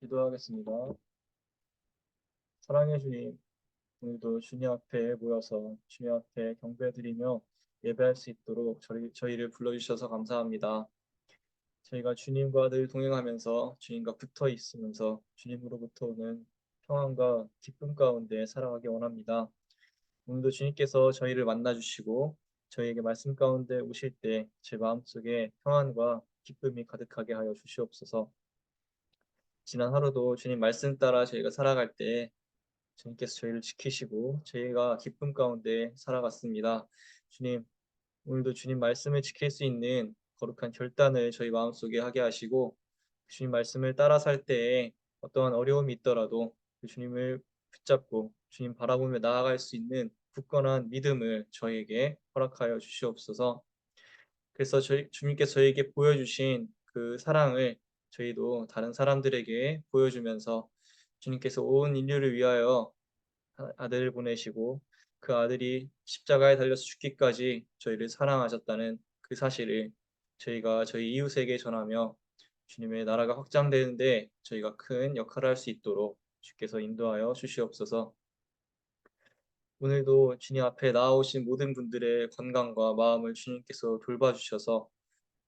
기도하겠습니다. 사랑해 주님, 오늘도 주님 앞에 모여서 주님 앞에 경배드리며 예배할 수 있도록 저희를 불러주셔서 감사합니다. 저희가 주님과 늘 동행하면서 주님과 붙어 있으면서 주님으로부터 오는 평안과 기쁨 가운데 살아가기 원합니다. 오늘도 주님께서 저희를 만나 주시고 저희에게 말씀 가운데 오실 때 제 마음속에 평안과 기쁨이 가득하게 하여 주시옵소서. 지난 하루도 주님 말씀 따라 저희가 살아갈 때 주님께서 저희를 지키시고 저희가 기쁨 가운데 살아갔습니다. 주님, 오늘도 주님 말씀을 지킬 수 있는 거룩한 결단을 저희 마음속에 하게 하시고 주님 말씀을 따라 살 때에 어떠한 어려움이 있더라도 그 주님을 붙잡고 주님 바라보며 나아갈 수 있는 굳건한 믿음을 저희에게 허락하여 주시옵소서. 그래서 주님께서 저희에게 보여주신 그 사랑을 저희도 다른 사람들에게 보여주면서 주님께서 온 인류를 위하여 아들을 보내시고 그 아들이 십자가에 달려서 죽기까지 저희를 사랑하셨다는 그 사실을 저희가 저희 이웃에게 전하며 주님의 나라가 확장되는데 저희가 큰 역할을 할 수 있도록 주께서 인도하여 주시옵소서. 오늘도 주님 앞에 나아오신 모든 분들의 건강과 마음을 주님께서 돌봐주셔서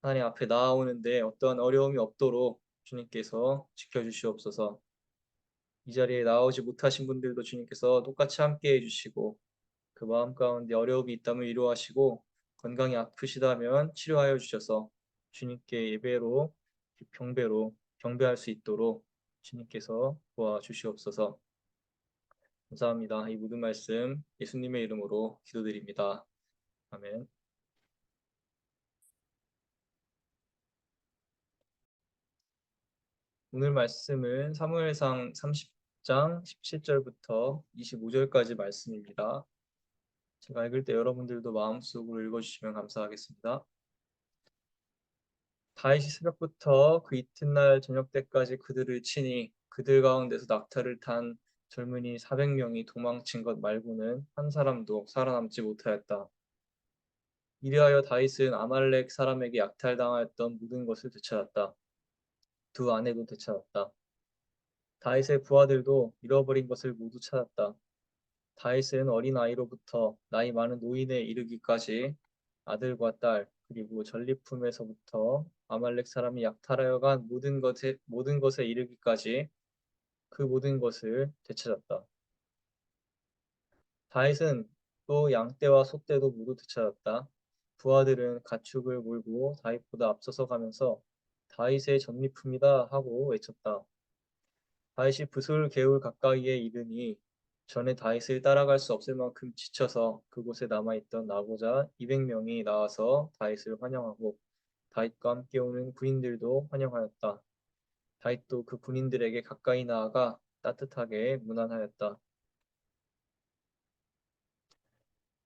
하나님 앞에 나아오는데 어떠한 어려움이 없도록 주님께서 지켜주시옵소서. 이 자리에 나오지 못하신 분들도 주님께서 똑같이 함께 해주시고 그 마음 가운데 어려움이 있다면 위로하시고 건강이 아프시다면 치료하여 주셔서 주님께 예배로 병배로 경배할 수 있도록 주님께서 도와주시옵소서. 감사합니다. 이 모든 말씀 예수님의 이름으로 기도드립니다. 아멘. 오늘 말씀은 사무엘상 30장 17절부터 25절까지 말씀입니다. 제가 읽을 때 여러분들도 마음속으로 읽어주시면 감사하겠습니다. 다윗이 새벽부터 그 이튿날 저녁 때까지 그들을 치니 그들 가운데서 낙타를 탄 젊은이 400명이 도망친 것 말고는 한 사람도 살아남지 못하였다. 이리하여 다윗은 아말렉 사람에게 약탈당하였던 모든 것을 되찾았다. 두 아내도 되찾았다. 다윗의 부하들도 잃어버린 것을 모두 찾았다. 다윗은 어린 아이로부터 나이 많은 노인에 이르기까지 아들과 딸 그리고 전리품에서부터 아말렉 사람이 약탈하여 간 모든 것에 이르기까지 그 모든 것을 되찾았다. 다윗은 또 양떼와 소떼도 모두 되찾았다. 부하들은 가축을 몰고 다윗보다 앞서서 가면서 다윗의 전리품이다 하고 외쳤다. 다윗이 붓을 개울 가까이에 이르니 전에 다윗을 따라갈 수 없을 만큼 지쳐서 그곳에 남아있던 나고자 200명이 나와서 다윗을 환영하고 다윗과 함께 오는 군인들도 환영하였다. 다윗도 그 군인들에게 가까이 나아가 따뜻하게 문안하였다.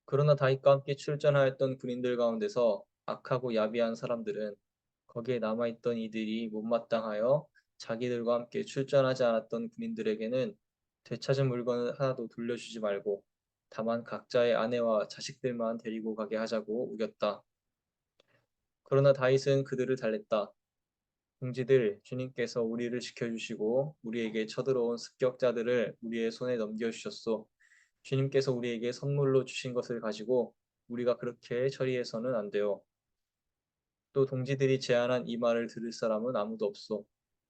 그러나 다윗과 함께 출전하였던 군인들 가운데서 악하고 야비한 사람들은 거기에 남아있던 이들이 못마땅하여 자기들과 함께 출전하지 않았던 군인들에게는 되찾은 물건을 하나도 돌려주지 말고 다만 각자의 아내와 자식들만 데리고 가게 하자고 우겼다. 그러나 다윗은 그들을 달랬다. 형제들, 주님께서 우리를 지켜주시고 우리에게 쳐들어온 습격자들을 우리의 손에 넘겨주셨소. 주님께서 우리에게 선물로 주신 것을 가지고 우리가 그렇게 처리해서는 안 돼요. 또 동지들이 제안한 이 말을 들을 사람은 아무도 없소.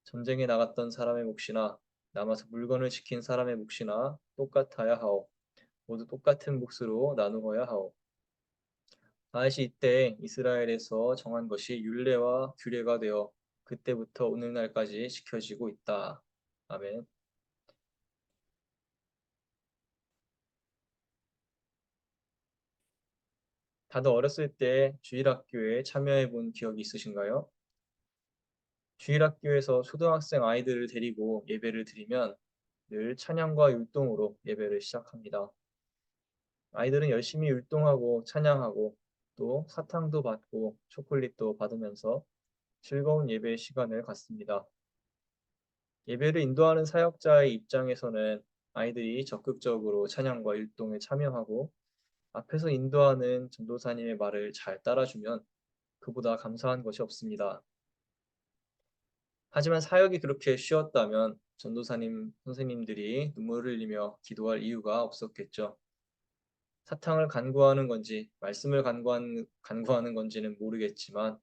전쟁에 나갔던 사람의 몫이나 남아서 물건을 지킨 사람의 몫이나 똑같아야 하오. 모두 똑같은 몫으로 나누어야 하오. 다윗이 이때 이스라엘에서 정한 것이 율례와 규례가 되어 그때부터 오늘날까지 지켜지고 있다. 아멘. 다들 어렸을 때 주일학교에 참여해 본 기억이 있으신가요? 주일학교에서 초등학생 아이들을 데리고 예배를 드리면 늘 찬양과 율동으로 예배를 시작합니다. 아이들은 열심히 율동하고 찬양하고 또 사탕도 받고 초콜릿도 받으면서 즐거운 예배 시간을 갖습니다. 예배를 인도하는 사역자의 입장에서는 아이들이 적극적으로 찬양과 율동에 참여하고 앞에서 인도하는 전도사님의 말을 잘 따라주면 그보다 감사한 것이 없습니다. 하지만 사역이 그렇게 쉬웠다면 전도사님 선생님들이 눈물을 흘리며 기도할 이유가 없었겠죠. 사탕을 간구하는 건지 말씀을 간구하는 건지는 모르겠지만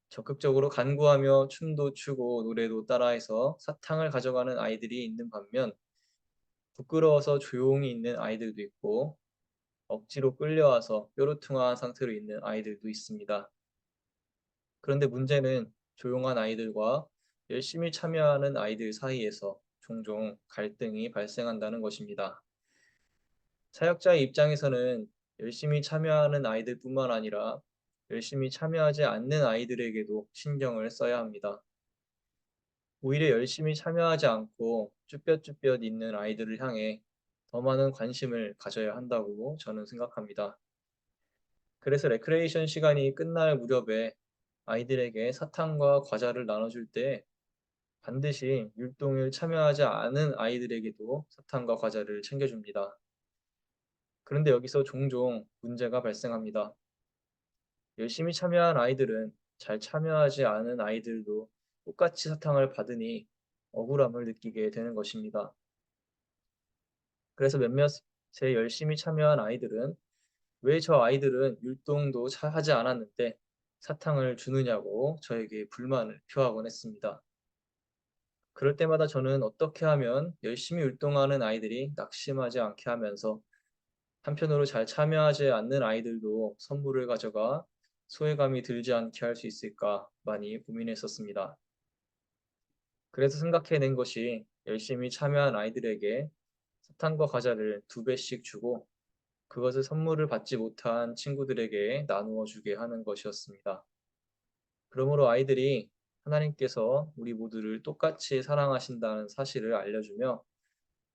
적극적으로 간구하며 춤도 추고 노래도 따라해서 사탕을 가져가는 아이들이 있는 반면 부끄러워서 조용히 있는 아이들도 있고 억지로 끌려와서 뾰루퉁한 상태로 있는 아이들도 있습니다. 그런데 문제는 조용한 아이들과 열심히 참여하는 아이들 사이에서 종종 갈등이 발생한다는 것입니다. 사역자의 입장에서는 열심히 참여하는 아이들뿐만 아니라 열심히 참여하지 않는 아이들에게도 신경을 써야 합니다. 오히려 열심히 참여하지 않고 쭈뼛쭈뼛 있는 아이들을 향해 더 많은 관심을 가져야 한다고 저는 생각합니다. 그래서 레크레이션 시간이 끝날 무렵에 아이들에게 사탕과 과자를 나눠줄 때 반드시 율동을 참여하지 않은 아이들에게도 사탕과 과자를 챙겨줍니다. 그런데 여기서 종종 문제가 발생합니다. 열심히 참여한 아이들은 잘 참여하지 않은 아이들도 똑같이 사탕을 받으니 억울함을 느끼게 되는 것입니다. 그래서 몇몇의 열심히 참여한 아이들은 왜 저 아이들은 율동도 하지 않았는데 사탕을 주느냐고 저에게 불만을 표하곤 했습니다. 그럴 때마다 저는 어떻게 하면 열심히 율동하는 아이들이 낙심하지 않게 하면서 한편으로 잘 참여하지 않는 아이들도 선물을 가져가 소외감이 들지 않게 할 수 있을까 많이 고민했었습니다. 그래서 생각해낸 것이 열심히 참여한 아이들에게 사탕과 과자를 2배씩 주고 그것을 선물을 받지 못한 친구들에게 나누어 주게 하는 것이었습니다. 그러므로 아이들이 하나님께서 우리 모두를 똑같이 사랑하신다는 사실을 알려주며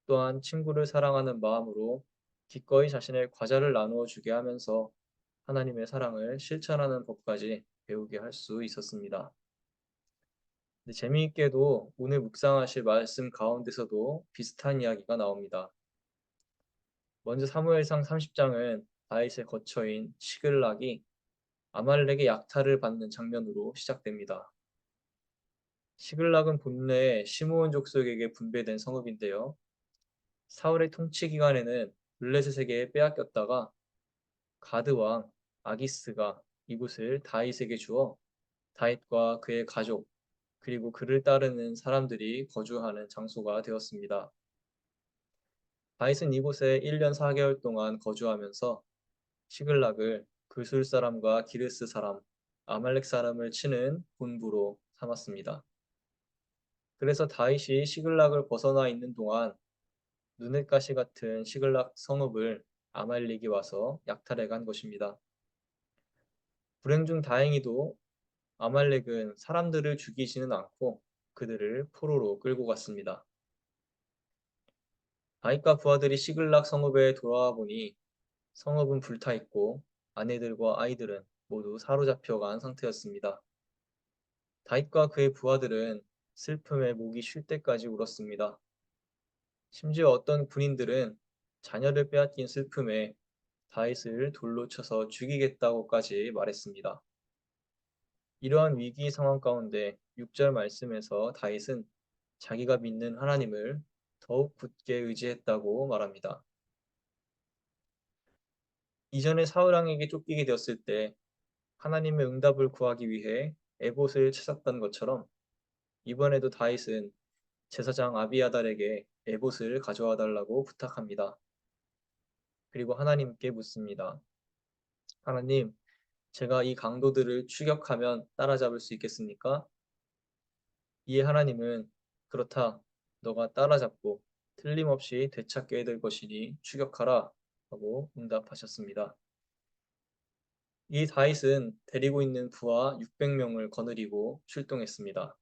또한 친구를 사랑하는 마음으로 기꺼이 자신의 과자를 나누어 주게 하면서 하나님의 사랑을 실천하는 법까지 배우게 할 수 있었습니다. 근데 재미있게도 오늘 묵상하실 말씀 가운데서도 비슷한 이야기가 나옵니다. 먼저 사무엘상 30장은 다윗의 거처인 시글락이 아말렉의 약탈을 받는 장면으로 시작됩니다. 시글락은 본래 시므온 족속에게 분배된 성읍인데요. 사울의 통치 기간에는 블레셋에게 빼앗겼다가 가드 왕 아기스가 이곳을 다윗에게 주어 다윗과 그의 가족 그리고 그를 따르는 사람들이 거주하는 장소가 되었습니다. 다윗은 이곳에 1년 4개월 동안 거주하면서 시글락을 그술 사람과 기르스 사람, 아말렉 사람을 치는 본부로 삼았습니다. 그래서 다윗이 시글락을 벗어나 있는 동안 눈엣가시 같은 시글락 성읍을 아말렉이 와서 약탈해 간 것입니다. 불행 중 다행히도 아말렉은 사람들을 죽이지는 않고 그들을 포로로 끌고 갔습니다. 다윗과 부하들이 시글락 성읍에 돌아와 보니 성읍은 불타 있고 아내들과 아이들은 모두 사로잡혀 간 상태였습니다. 다윗과 그의 부하들은 슬픔에 목이 쉴 때까지 울었습니다. 심지어 어떤 군인들은 자녀를 빼앗긴 슬픔에 다윗을 돌로 쳐서 죽이겠다고까지 말했습니다. 이러한 위기 상황 가운데 6절 말씀에서 다윗은 자기가 믿는 하나님을 더욱 굳게 의지했다고 말합니다. 이전에 사울 왕에게 쫓기게 되었을 때 하나님의 응답을 구하기 위해 에봇을 찾았던 것처럼 이번에도 다윗은 제사장 아비아달에게 에봇을 가져와 달라고 부탁합니다. 그리고 하나님께 묻습니다. 하나님, 제가 이 강도들을 추격하면 따라잡을 수 있겠습니까? 이에 하나님은 그렇다. 너가 따라잡고 틀림없이 되찾게 될 것이니 추격하라 하고 응답하셨습니다. 이 다윗은 데리고 있는 부하 600명을 거느리고 출동했습니다.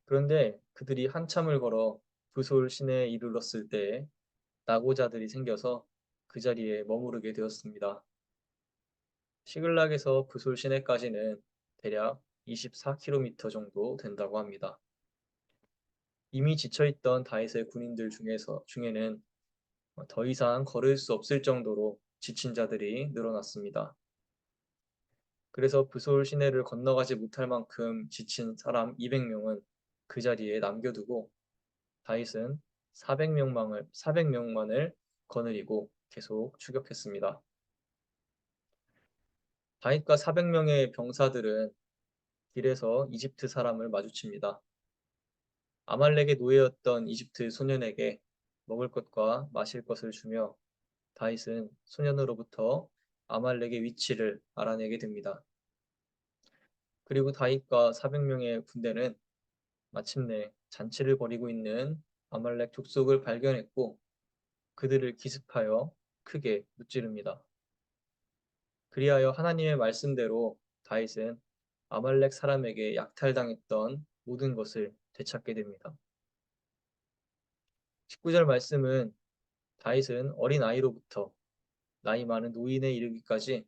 그런데 그들이 한참을 걸어 브솔 시내에 이르렀을 때 낙오자들이 생겨서 그 자리에 머무르게 되었습니다. 시글락에서 브솔 시내까지는 대략 24km 정도 된다고 합니다. 이미 지쳐있던 다윗의 군인들 중에는 더 이상 걸을 수 없을 정도로 지친 자들이 늘어났습니다. 그래서 브솔 시내를 건너가지 못할 만큼 지친 사람 200명은 그 자리에 남겨두고 다윗은 400명만을 거느리고 계속 추격했습니다. 다윗과 400명의 병사들은 길에서 이집트 사람을 마주칩니다. 아말렉의 노예였던 이집트 소년에게 먹을 것과 마실 것을 주며 다윗은 소년으로부터 아말렉의 위치를 알아내게 됩니다. 그리고 다윗과 400명의 군대는 마침내 잔치를 벌이고 있는 아말렉 족속을 발견했고 그들을 기습하여 크게 무찌릅니다. 그리하여 하나님의 말씀대로 다윗은 아말렉 사람에게 약탈당했던 모든 것을 되찾게 됩니다. 19절 말씀은 다윗은 어린 아이로부터 나이 많은 노인에 이르기까지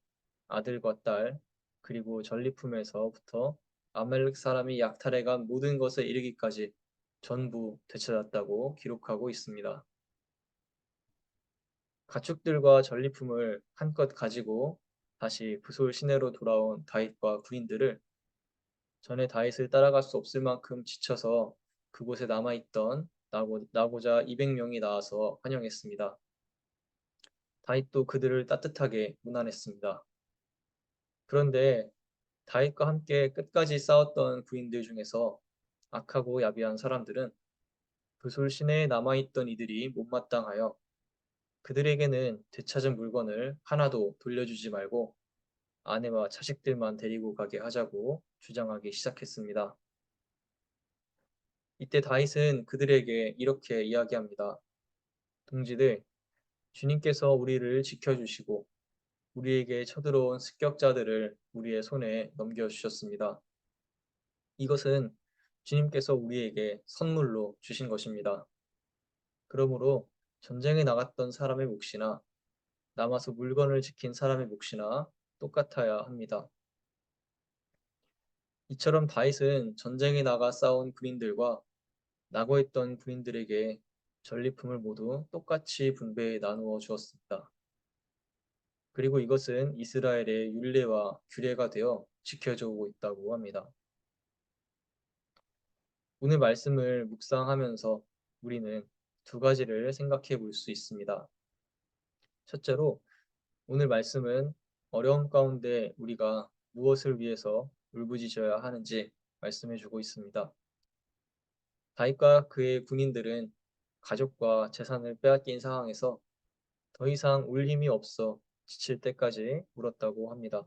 아들과 딸 그리고 전리품에서부터 아말렉 사람이 약탈해간 모든 것에 이르기까지 전부 되찾았다고 기록하고 있습니다. 가축들과 전리품을 한껏 가지고 다시 부솔 시내로 돌아온 다윗과 군인들을 전에 다윗을 따라갈 수 없을 만큼 지쳐서 그곳에 남아있던 나고자 200명이 나와서 환영했습니다. 다윗도 그들을 따뜻하게 문안했습니다. 그런데 다윗과 함께 끝까지 싸웠던 부인들 중에서 악하고 야비한 사람들은 부솔 시내에 남아있던 이들이 못마땅하여 그들에게는 되찾은 물건을 하나도 돌려주지 말고 아내와 자식들만 데리고 가게 하자고 주장하기 시작했습니다. 이때 다윗은 그들에게 이렇게 이야기합니다. 동지들, 주님께서 우리를 지켜주시고 우리에게 쳐들어온 습격자들을 우리의 손에 넘겨주셨습니다. 이것은 주님께서 우리에게 선물로 주신 것입니다. 그러므로 전쟁에 나갔던 사람의 몫이나 남아서 물건을 지킨 사람의 몫이나 똑같아야 합니다. 이처럼 다윗은 전쟁에 나가 싸운 군인들과 낙오했던 군인들에게 전리품을 모두 똑같이 분배해 나누어 주었습니다. 그리고 이것은 이스라엘의 율례와 규례가 되어 지켜져 오고 있다고 합니다. 오늘 말씀을 묵상하면서 우리는 두 가지를 생각해 볼 수 있습니다. 첫째로 오늘 말씀은 어려움 가운데 우리가 무엇을 위해서 울부짖어야 하는지 말씀해 주고 있습니다. 다윗과 그의 군인들은 가족과 재산을 빼앗긴 상황에서 더 이상 울 힘이 없어 지칠 때까지 울었다고 합니다.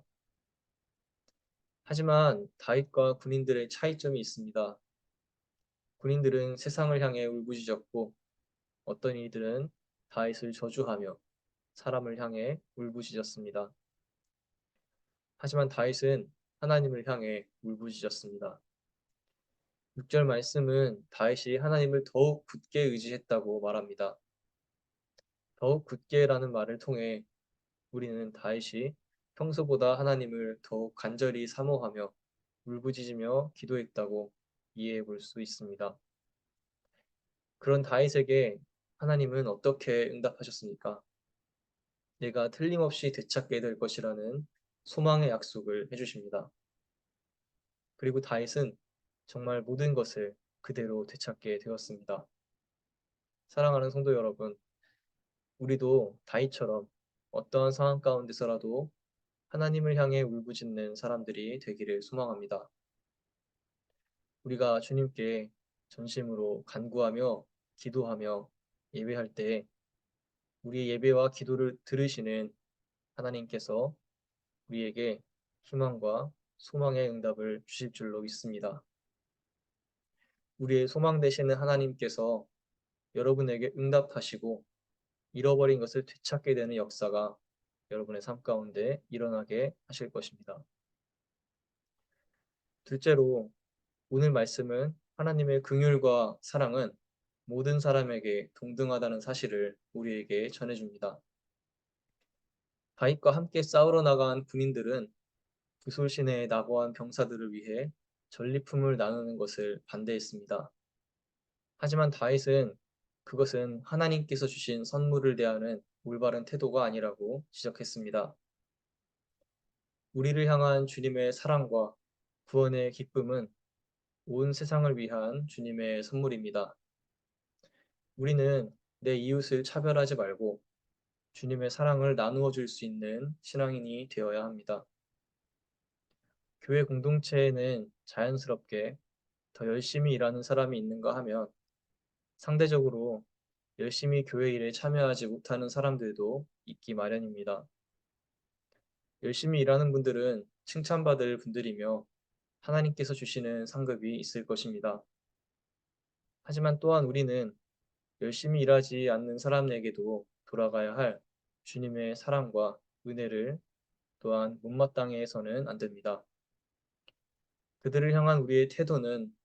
하지만 다윗과 군인들의 차이점이 있습니다. 군인들은 세상을 향해 울부짖었고 어떤 이들은 다윗을 저주하며 사람을 향해 울부짖었습니다. 하지만 다윗은 하나님을 향해 울부짖었습니다. 6절 말씀은 다윗이 하나님을 더욱 굳게 의지했다고 말합니다. 더욱 굳게라는 말을 통해 우리는 다윗이 평소보다 하나님을 더욱 간절히 사모하며 울부짖으며 기도했다고 이해해 볼 수 있습니다. 그런 다윗에게 하나님은 어떻게 응답하셨습니까? 내가 틀림없이 되찾게 될 것이라는 소망의 약속을 해주십니다. 그리고 다윗은 정말 모든 것을 그대로 되찾게 되었습니다. 사랑하는 성도 여러분, 우리도 다윗처럼 어떠한 상황 가운데서라도 하나님을 향해 울부짖는 사람들이 되기를 소망합니다. 우리가 주님께 전심으로 간구하며 기도하며 예배할 때 우리의 예배와 기도를 들으시는 하나님께서 우리에게 희망과 소망의 응답을 주실 줄로 믿습니다. 우리의 소망 되시는 하나님께서 여러분에게 응답하시고 잃어버린 것을 되찾게 되는 역사가 여러분의 삶 가운데 일어나게 하실 것입니다. 둘째로 오늘 말씀은 하나님의 긍휼과 사랑은 모든 사람에게 동등하다는 사실을 우리에게 전해줍니다. 다윗과 함께 싸우러 나간 군인들은 부솔 시내의 낙오한 병사들을 위해 전리품을 나누는 것을 반대했습니다. 하지만 다윗은 그것은 하나님께서 주신 선물을 대하는 올바른 태도가 아니라고 지적했습니다. 우리를 향한 주님의 사랑과 구원의 기쁨은 온 세상을 위한 주님의 선물입니다. 우리는 내 이웃을 차별하지 말고 주님의 사랑을 나누어 줄 수 있는 신앙인이 되어야 합니다. 교회 공동체에는 자연스럽게 더 열심히 일하는 사람이 있는가 하면 상대적으로 열심히 교회 일에 참여하지 못하는 사람들도 있기 마련입니다. 열심히 일하는 분들은 칭찬받을 분들이며 하나님께서 주시는 상급이 있을 것입니다. 하지만 또한 우리는 열심히 일하지 않는 사람에게도 돌아가야 할 주님의 사랑과 은혜를 또한 못마땅해 해서는 안 됩니다. 그들을 향한 우리의 태도는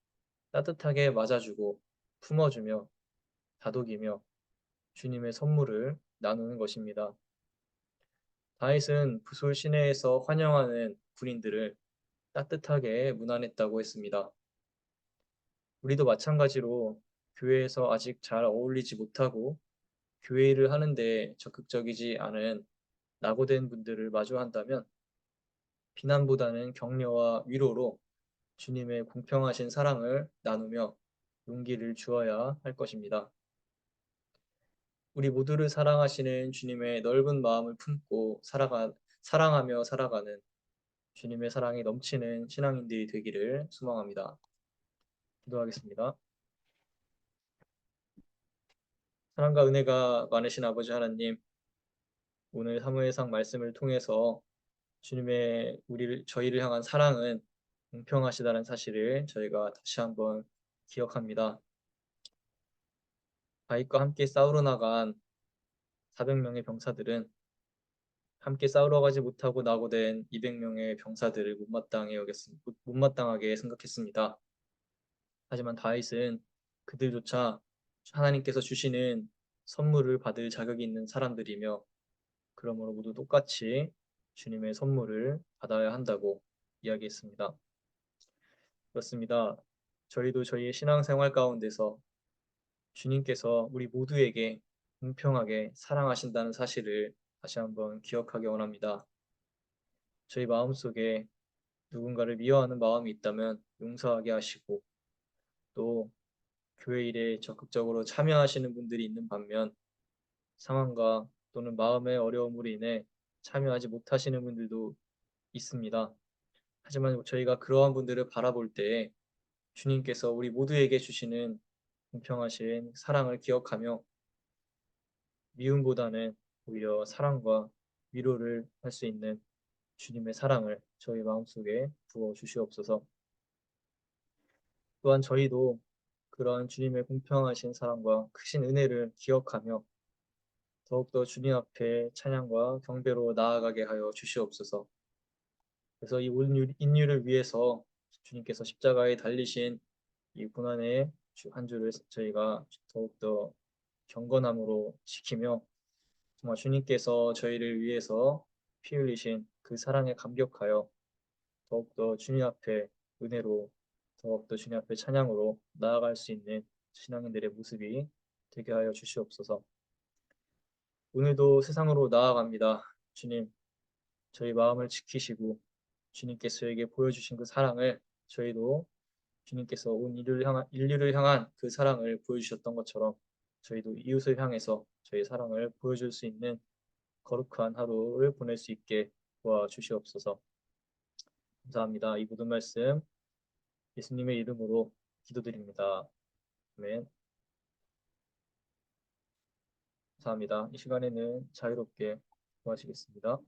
따뜻하게 맞아주고 품어주며 다독이며 주님의 선물을 나누는 것입니다. 다윗은 부솔 시내에서 환영하는 군인들을 따뜻하게 문안했다고 했습니다. 우리도 마찬가지로 교회에서 아직 잘 어울리지 못하고 교회 일을 하는데 적극적이지 않은 낙오된 분들을 마주한다면 비난보다는 격려와 위로로 주님의 공평하신 사랑을 나누며 용기를 주어야 할 것입니다. 우리 모두를 사랑하시는 주님의 넓은 마음을 품고 사랑하며 살아가는 주님의 사랑이 넘치는 신앙인들이 되기를 소망합니다. 기도하겠습니다. 사랑과 은혜가 많으신 아버지 하나님, 오늘 사무엘상 말씀을 통해서 주님의 저희를 향한 사랑은 공평하시다는 사실을 저희가 다시 한번 기억합니다. 다윗과 함께 싸우러 나간 400명의 병사들은 함께 싸우러 가지 못하고 낙오된 200명의 병사들을 못마땅하게 생각했습니다. 하지만 다윗은 그들조차 하나님께서 주시는 선물을 받을 자격이 있는 사람들이며 그러므로 모두 똑같이 주님의 선물을 받아야 한다고 이야기했습니다. 그렇습니다. 저희도 저희의 신앙생활 가운데서 주님께서 우리 모두에게 공평하게 사랑하신다는 사실을 다시 한번 기억하기 원합니다. 저희 마음속에 누군가를 미워하는 마음이 있다면 용서하게 하시고 또 교회 일에 적극적으로 참여하시는 분들이 있는 반면 상황과 또는 마음의 어려움으로 인해 참여하지 못하시는 분들도 있습니다. 하지만 저희가 그러한 분들을 바라볼 때 주님께서 우리 모두에게 주시는 공평하신 사랑을 기억하며 미움보다는 오히려 사랑과 위로를 할 수 있는 주님의 사랑을 저희 마음속에 부어 주시옵소서. 또한 저희도 그러한 주님의 공평하신 사랑과 크신 은혜를 기억하며 더욱더 주님 앞에 찬양과 경배로 나아가게 하여 주시옵소서. 그래서 이 온 인류를 위해서 주님께서 십자가에 달리신 이 고난의 한 주를 저희가 더욱더 경건함으로 지키며 정말 주님께서 저희를 위해서 피 흘리신 그 사랑에 감격하여 더욱더 주님 앞에 은혜로 더욱더 주님 앞에 찬양으로 나아갈 수 있는 신앙인들의 모습이 되게 하여 주시옵소서. 오늘도 세상으로 나아갑니다. 주님, 저희 마음을 지키시고 주님께서 저에게 보여주신 그 사랑을 저희도 주님께서 온 인류를 향한 그 사랑을 보여주셨던 것처럼 저희도 이웃을 향해서 저희 사랑을 보여줄 수 있는 거룩한 하루를 보낼 수 있게 도와주시옵소서. 감사합니다. 이 모든 말씀 예수님의 이름으로 기도드립니다. 아멘. 감사합니다. 이 시간에는 자유롭게 구하시겠습니다.